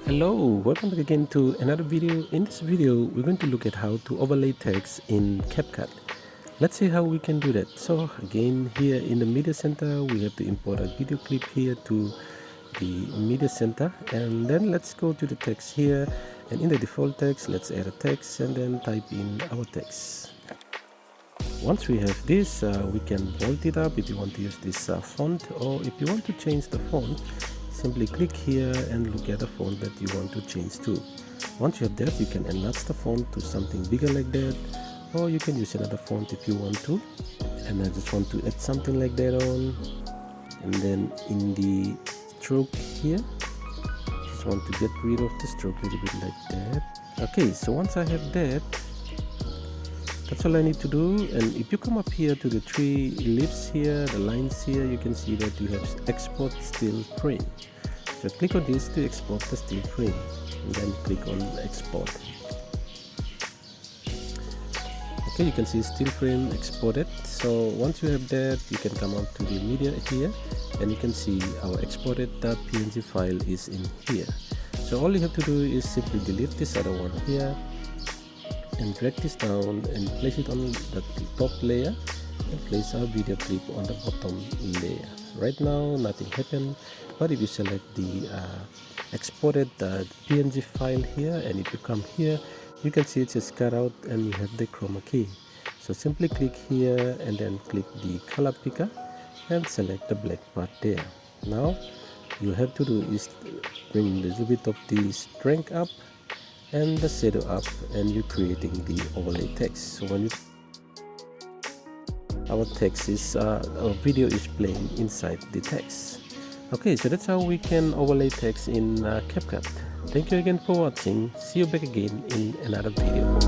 Hello, welcome back again to another video. In this video, we're going to look at how to overlay text in Capcut. Let's see how we can do that. So again, here in the media center, we have to import a video clip here to the media center, and then let's go to the text here, and in the default text, let's add a text and then type in our text. Once we have this, we can bold it up if you want to use this font, or if you want to change the font, simply click here and look at the font that you want to change to. Once you have that, you can enlarge the font to something bigger like that, or you can use another font if you want to. And I just want to add something like that on, and then in the stroke here, just want to get rid of the stroke a little bit like that. Okay, so once I have that, that's all I need to do. And if you come up here to the three ellipses here, the lines here, you can see that you have export still frame. So click on this to export the still frame, and then click on export. Okay, you can see still frame exported. So once you have that, you can come up to the media here, and you can see our exported .png file is in here. So all you have to do is simply delete this other one here, and drag this down and place it on the top layer, and place our video clip on the bottom layer. Right now nothing happened, but if you select the exported PNG file here, and if you come here, you can see it's just cut out and you have the chroma key. So simply click here and then click the color picker and select the black part there. Now you have to do is bring a little bit of the strength up and the shadow up, and you're creating the overlay text. So when our text is our video is playing inside the text. Okay, so that's how we can overlay text in Capcut. Thank you again for watching. See you back again in another video.